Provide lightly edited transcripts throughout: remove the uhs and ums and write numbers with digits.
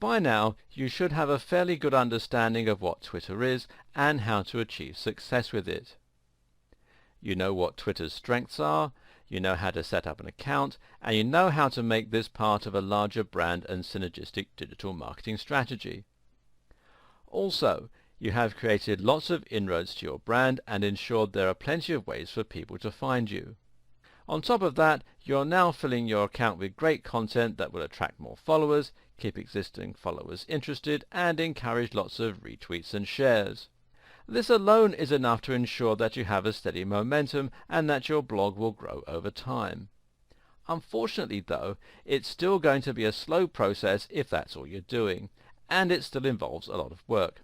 By now, you should have a fairly good understanding of what Twitter is and how to achieve success with it. You know what Twitter's strengths are, you know how to set up an account, and you know how to make this part of a larger brand and synergistic digital marketing strategy. Also, you have created lots of inroads to your brand and ensured there are plenty of ways for people to find you. On top of that, you're now filling your account with great content that will attract more followers, keep existing followers interested, and encourage lots of retweets and shares. This alone is enough to ensure that you have a steady momentum and that your blog will grow over time. Unfortunately though, it's still going to be a slow process if that's all you're doing, and it still involves a lot of work.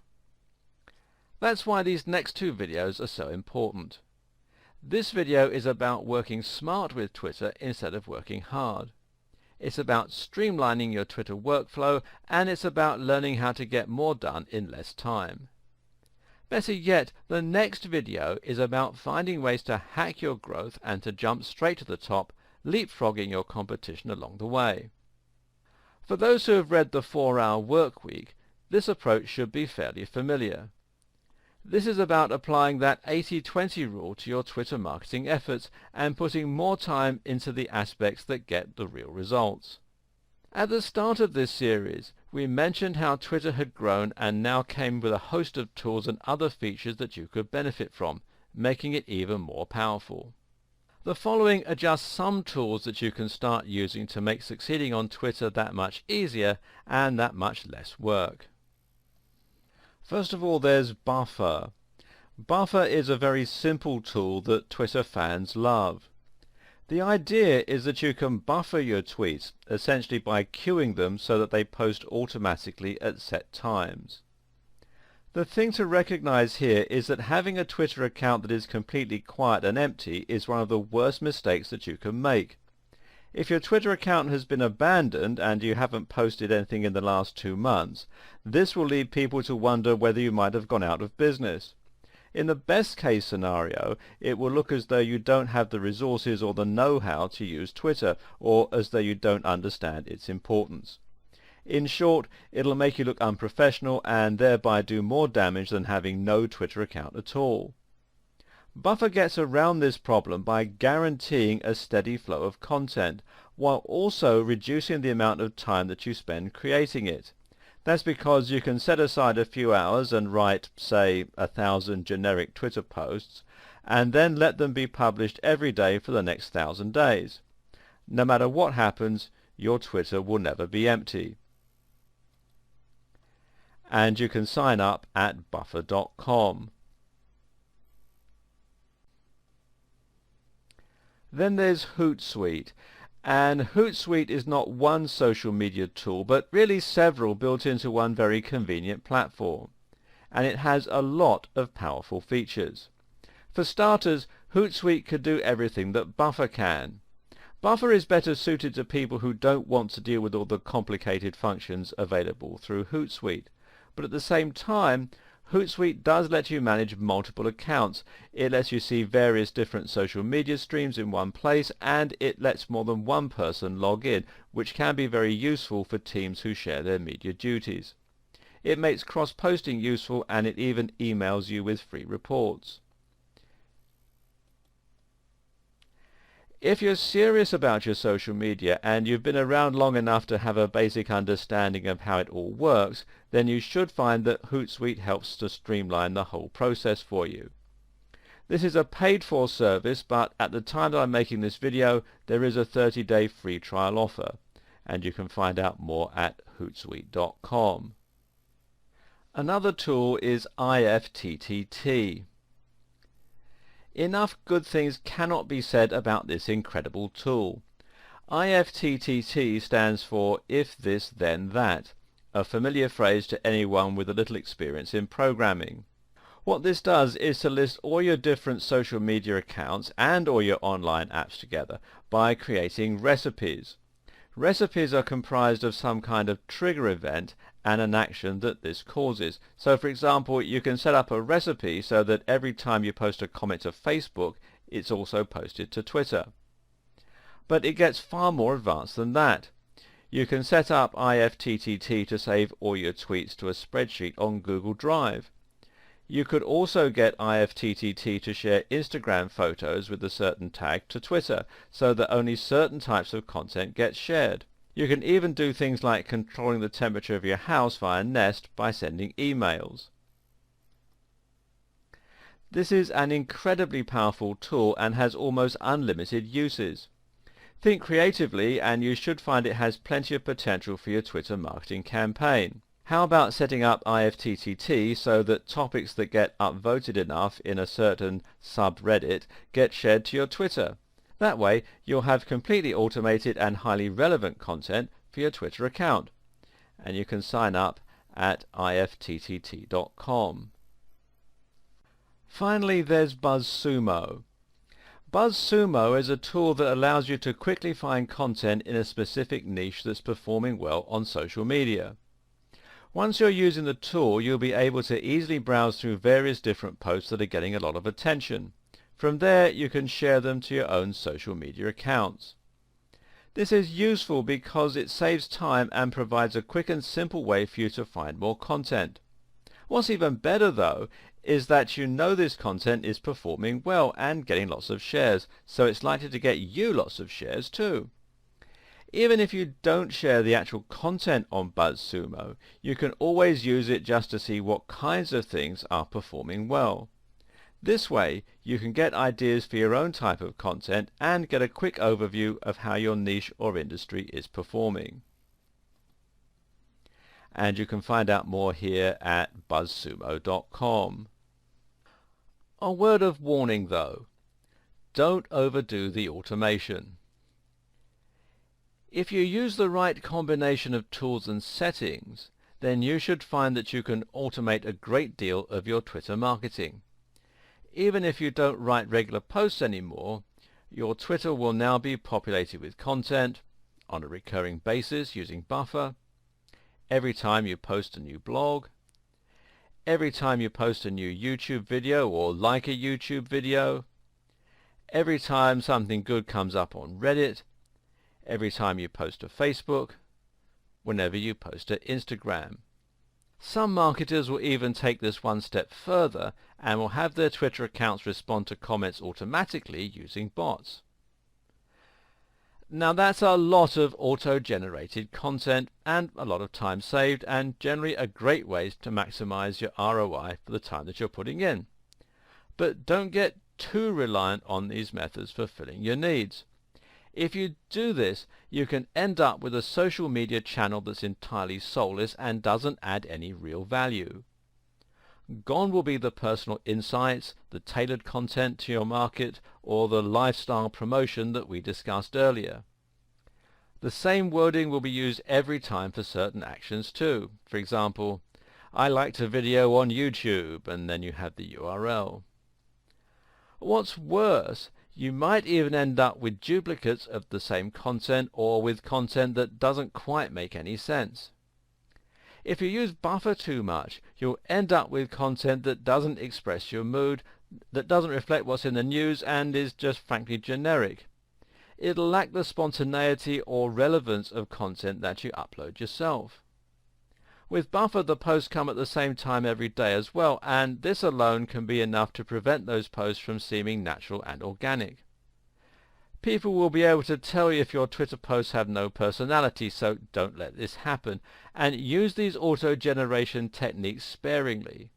That's why these next two videos are so important. This video is about working smart with Twitter instead of working hard. It's about streamlining your Twitter workflow, and it's about learning how to get more done in less time. Better yet, the next video is about finding ways to hack your growth and to jump straight to the top, leapfrogging your competition along the way. For those who have read The 4-Hour Workweek, this approach should be fairly familiar. This is about applying that 80-20 rule to your Twitter marketing efforts and putting more time into the aspects that get the real results. At the start of this series, we mentioned how Twitter had grown and now came with a host of tools and other features that you could benefit from, making it even more powerful. The following are just some tools that you can start using to make succeeding on Twitter that much easier and that much less work. First of all, there's Buffer. Buffer is a very simple tool that Twitter fans love. The idea is that you can buffer your tweets, essentially by queuing them so that they post automatically at set times. The thing to recognize here is that having a Twitter account that is completely quiet and empty is one of the worst mistakes that you can make. If your Twitter account has been abandoned and you haven't posted anything in the last 2 months, this will lead people to wonder whether you might have gone out of business. In the best case scenario, it will look as though you don't have the resources or the know-how to use Twitter, or as though you don't understand its importance. In short, it'll make you look unprofessional and thereby do more damage than having no Twitter account at all. Buffer gets around this problem by guaranteeing a steady flow of content, while also reducing the amount of time that you spend creating it. That's because you can set aside a few hours and write, say, 1,000 generic Twitter posts, and then let them be published every day for the next 1,000 days. No matter what happens, your Twitter will never be empty. And you can sign up at buffer.com. Then there's Hootsuite. And Hootsuite is not one social media tool, but really several built into one very convenient platform. And it has a lot of powerful features. For starters, Hootsuite could do everything that Buffer can. Buffer is better suited to people who don't want to deal with all the complicated functions available through Hootsuite. But at the same time, Hootsuite does let you manage multiple accounts. It lets you see various different social media streams in one place, and it lets more than one person log in, which can be very useful for teams who share their media duties. It makes cross-posting useful, and it even emails you with free reports. If you're serious about your social media and you've been around long enough to have a basic understanding of how it all works, then you should find that Hootsuite helps to streamline the whole process for you. This is a paid-for service, but at the time that I'm making this video, there is a 30-day free trial offer, and you can find out more at hootsuite.com. Another tool is IFTTT. Enough good things cannot be said about this incredible tool. IFTTT stands for If This Then That, a familiar phrase to anyone with a little experience in programming. What this does is to list all your different social media accounts and all your online apps together by creating recipes. Recipes are comprised of some kind of trigger event and an action that this causes. So for example, you can set up a recipe so that every time you post a comment to Facebook, it's also posted to Twitter. But it gets far more advanced than that. You can set up IFTTT to save all your tweets to a spreadsheet on Google Drive. You could also get IFTTT to share Instagram photos with a certain tag to Twitter, so that only certain types of content get shared. You can even do things like controlling the temperature of your house via Nest by sending emails. This is an incredibly powerful tool and has almost unlimited uses. Think creatively and you should find it has plenty of potential for your Twitter marketing campaign. How about setting up IFTTT so that topics that get upvoted enough in a certain subreddit get shared to your Twitter? That way you'll have completely automated and highly relevant content for your Twitter account. And you can sign up at ifttt.com. Finally, there's BuzzSumo. BuzzSumo is a tool that allows you to quickly find content in a specific niche that's performing well on social media. Once you're using the tool, you'll be able to easily browse through various different posts that are getting a lot of attention. From there, you can share them to your own social media accounts. This is useful because it saves time and provides a quick and simple way for you to find more content. What's even better, though, is that you know this content is performing well and getting lots of shares, so it's likely to get you lots of shares too. Even if you don't share the actual content on BuzzSumo, you can always use it just to see what kinds of things are performing well. This way, you can get ideas for your own type of content and get a quick overview of how your niche or industry is performing. And you can find out more here at buzzsumo.com. A word of warning though, don't overdo the automation. If you use the right combination of tools and settings, then you should find that you can automate a great deal of your Twitter marketing. Even if you don't write regular posts anymore, your Twitter will now be populated with content on a recurring basis using Buffer, every time you post a new blog, every time you post a new YouTube video or like a YouTube video, every time something good comes up on Reddit, every time you post to Facebook, whenever you post to Instagram. Some marketers will even take this one step further and will have their Twitter accounts respond to comments automatically using bots. Now that's a lot of auto-generated content and a lot of time saved, and generally a great way to maximize your ROI for the time that you're putting in. But don't get too reliant on these methods for filling your needs. If you do this, you can end up with a social media channel that's entirely soulless and doesn't add any real value. Gone will be the personal insights, the tailored content to your market, or the lifestyle promotion that we discussed earlier. The same wording will be used every time for certain actions too. For example, I liked a video on YouTube, and then you have the URL. What's worse, you might even end up with duplicates of the same content or with content that doesn't quite make any sense. If you use Buffer too much, you'll end up with content that doesn't express your mood, that doesn't reflect what's in the news, and is just frankly generic. It'll lack the spontaneity or relevance of content that you upload yourself. With Buffer, the posts come at the same time every day as well, and this alone can be enough to prevent those posts from seeming natural and organic. People will be able to tell you if your Twitter posts have no personality, so don't let this happen, and use these auto-generation techniques sparingly.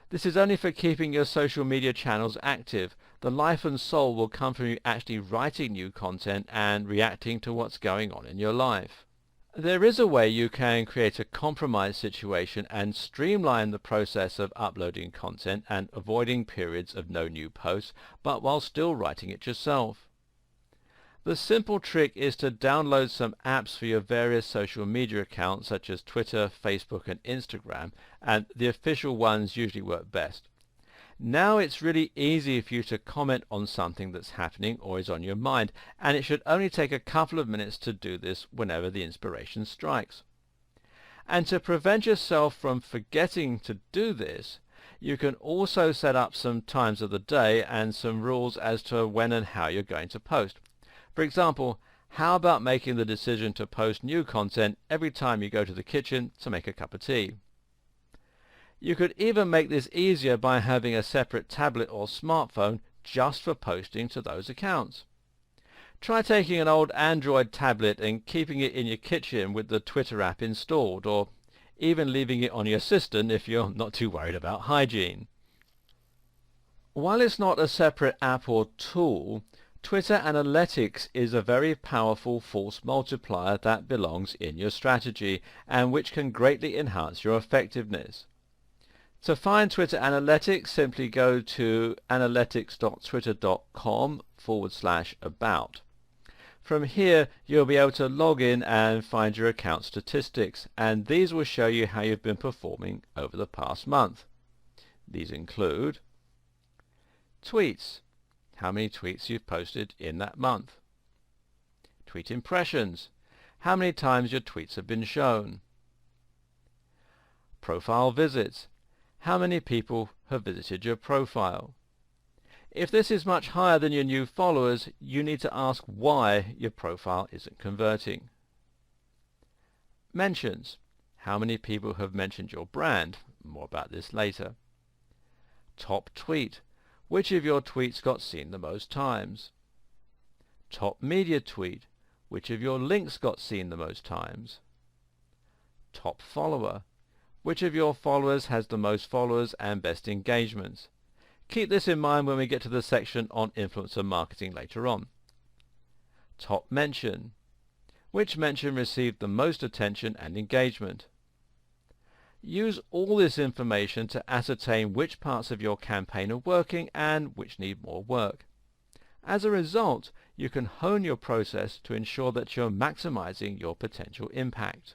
This is only for keeping your social media channels active. The life and soul will come from you actually writing new content and reacting to what's going on in your life. There is a way you can create a compromise situation and streamline the process of uploading content and avoiding periods of no new posts, but while still writing it yourself. The simple trick is to download some apps for your various social media accounts such as Twitter, Facebook and Instagram, and the official ones usually work best. Now it's really easy for you to comment on something that's happening or is on your mind, and it should only take a couple of minutes to do this whenever the inspiration strikes. And to prevent yourself from forgetting to do this, you can also set up some times of the day and some rules as to when and how you're going to post. For example, How about making the decision to post new content every time you go to the kitchen to make a cup of tea? You could even make this easier by having a separate tablet or smartphone just for posting to those accounts. Try taking an old Android tablet and keeping it in your kitchen with the Twitter app installed, or even leaving it on your assistant if you're not too worried about hygiene. While it's not a separate app or tool, Twitter Analytics is a very powerful force multiplier that belongs in your strategy and which can greatly enhance your effectiveness. To find Twitter Analytics, simply go to analytics.twitter.com/about. From here, you'll be able to log in and find your account statistics, and these will show you how you've been performing over the past month. These include tweets, how many tweets you've posted in that month. Tweet impressions, how many times your tweets have been shown. Profile visits, how many people have visited your profile. If this is much higher than your new followers, you need to ask why your profile isn't converting. Mentions, how many people have mentioned your brand. More about this later. Top tweet, which of your tweets got seen the most times. Top media tweet, which of your links got seen the most times. Top follower, which of your followers has the most followers and best engagements. Keep this in mind when we get to the section on influencer marketing later on. Top mention, which mention received the most attention and engagement. Use all this information to ascertain which parts of your campaign are working and which need more work. As a result, you can hone your process to ensure that you're maximizing your potential impact.